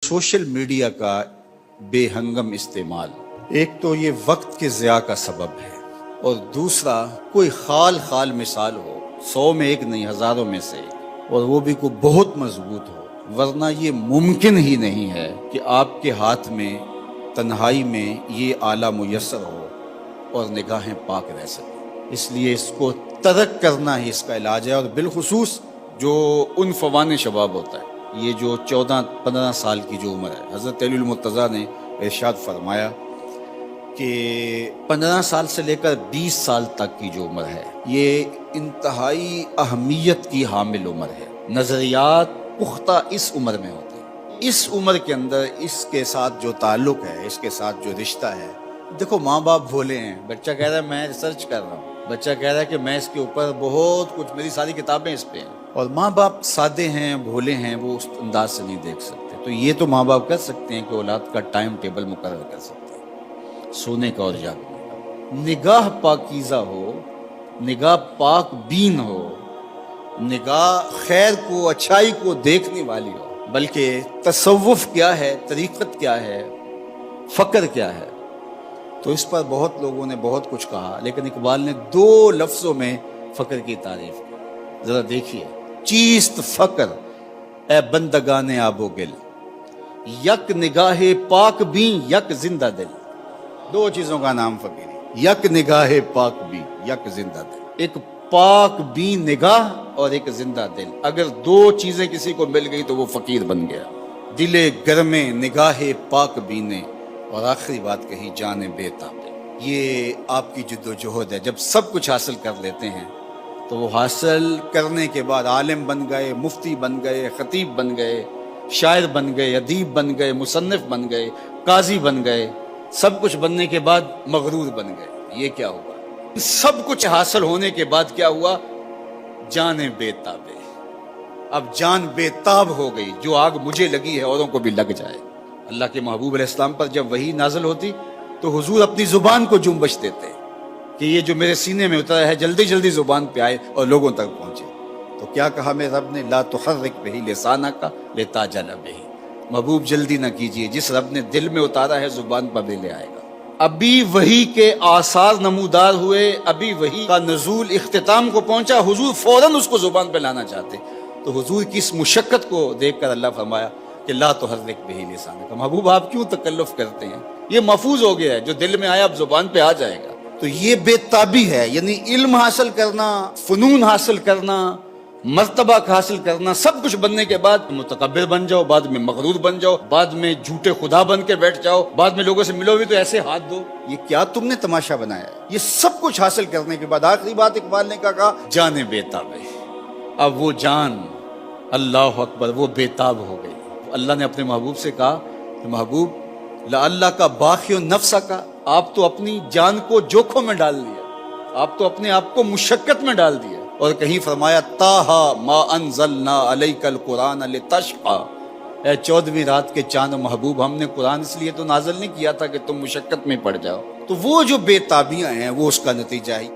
Social media का बेहंगम इस्तेमाल एक तो ये वक्त के ज़िया का सबब है और दूसरा कोई खाल खाल मिसाल हो, 100 में एक नहीं हज़ारों में से एक, और वो भी कोई बहुत मजबूत हो, वरना ये मुमकिन ही नहीं है कि आपके हाथ में तन्हाई में ये आला मुयस्सर हो और निगाहें पाक रह सकें। इसलिए इसको तर्क करना ही इसका इलाज है। और बिलखुसूस जो उन फवान शबाब होता है, ये जो 14-15 साल की जो उम्र है, हज़रत अली मुर्तज़ा ने इरशाद फरमाया कि 15 साल से लेकर 20 साल तक की जो उम्र है, ये इंतहाई अहमियत की हामिल उम्र है। नज़रियात पुख्ता इस उम्र में होते हैं। इस उम्र के अंदर इसके साथ जो ताल्लुक़ है, इसके साथ जो रिश्ता है, देखो माँ बाप भोले हैं, बच्चा कह रहा है मैं रिसर्च कर रहा हूँ, बच्चा कह रहा है कि मैं इसके ऊपर बहुत कुछ, मेरी सारी किताबें इस पे हैं, और माँ बाप सादे हैं, भोले हैं, वो उस अंदाज से नहीं देख सकते। तो ये तो माँ बाप कर सकते हैं कि औलाद का टाइम टेबल मुकर्रर कर सकते हैं, सोने का और जागने का। निगाह पाकीज़ा हो, निगाह पाक बीन हो, निगाह खैर को, अच्छाई को देखने वाली हो। बल्कि तसव्वुफ क्या है, तरीक़त क्या है, फ़क्र क्या है, तो इस पर बहुत लोगों ने बहुत कुछ कहा, लेकिन इकबाल ने 2 लफ्ज़ों में फ़क्र की तारीफ़ की। ज़रा देखिए, चीस्त फ़क्र ए बंदगाने आबो गिल, यक निगाहे पाक भी यक जिंदा दिल। 2 चीज़ों का नाम फ़कीरी, यक निगाहे पाक भी यक जिंदा दिल। एक पाक भी निगाह और एक जिंदा दिल। अगर 2 चीज़ें किसी को मिल गई तो वो फ़कीर बन गया। दिले गर्मे निगाहे पाक बीने, और आखिरी बात कही जाने बेताब। ये आपकी जिद्दोजहद है। जब सब कुछ हासिल कर लेते हैं तो वो हासिल करने के बाद आलिम बन गए, मुफ्ती बन गए, खतीब बन गए, शायर बन गए, अदीब बन गए, मुसन्निफ बन गए, काजी बन गए, सब कुछ बनने के बाद मगरूर बन गए। ये क्या हुआ? सब कुछ हासिल होने के बाद क्या हुआ? जाने बेताबे। अब जान बेताब हो गई, जो आग मुझे लगी है औरों को भी लग जाए। अल्लाह के महबूब अलैहिस्सलाम पर जब वही नाज़िल होती तो हुजूर अपनी ज़ुबान को जुम्बश देते कि ये जो मेरे सीने में उतरा है जल्दी जल्दी ज़ुबान पे आए और लोगों तक पहुँचे। तो क्या कहा मेरे रब ने? ला तुहर्रिक बिही लिसानका लिताजल बिही। महबूब जल्दी न कीजिए, जिस रब ने दिल में उतारा है ज़ुबान पर भी ले आएगा। अभी वही के आसार नमूदार हुए, अभी वही का नज़ूल इख्तिताम को पहुँचा, हुजूर फ़ौरन उसको ज़ुबान पर लाना चाहते। तो हुजूर की इस मुशक्क़त को देख कर अल्लाह फरमाया कि ला तुहर्रिक बिही लिसानका। महबूब आप क्यों तकल्लुफ़ करते हैं? ये महफूज हो गया है, जो दिल में आया अब ज़ुबान पे आ जाएगा। तो ये बेताबी है, यानी इल्म हासिल करना, फ़नून हासिल करना, मर्तबा हासिल करना, सब कुछ बनने के बाद मुतकब्बिर बन जाओ, बाद में मगरूर बन जाओ, बाद में झूठे खुदा बन के बैठ जाओ, बाद में लोगों से मिलो भी तो ऐसे हाथ दो। ये क्या तुमने तमाशा बनाया है? ये सब कुछ हासिल करने के बाद आखिरी बात इकबाल ने कहा जाने बेताबे। अब वो जान, अल्लाह अकबर, वो बेताब हो गई। अल्लाह ने अपने महबूब से कहा कि महबूब ला अल्लाह का बाखियो नफ्सा का, आप तो अपनी जान को जोखों में डाल दिया, आप तो अपने आप को मुशक्कत में डाल दिया। और कहीं फरमाया ताहा मा अनज़लना अलैकल कुरान लितशक़ा, ए 14वीं रात के चांद महबूब, हमने कुरान इसलिए तो नाज़िल नहीं किया था कि तुम मुशक्कत में पड़ जाओ। तो वो जो बेताबियां हैं वो उसका नतीजा है।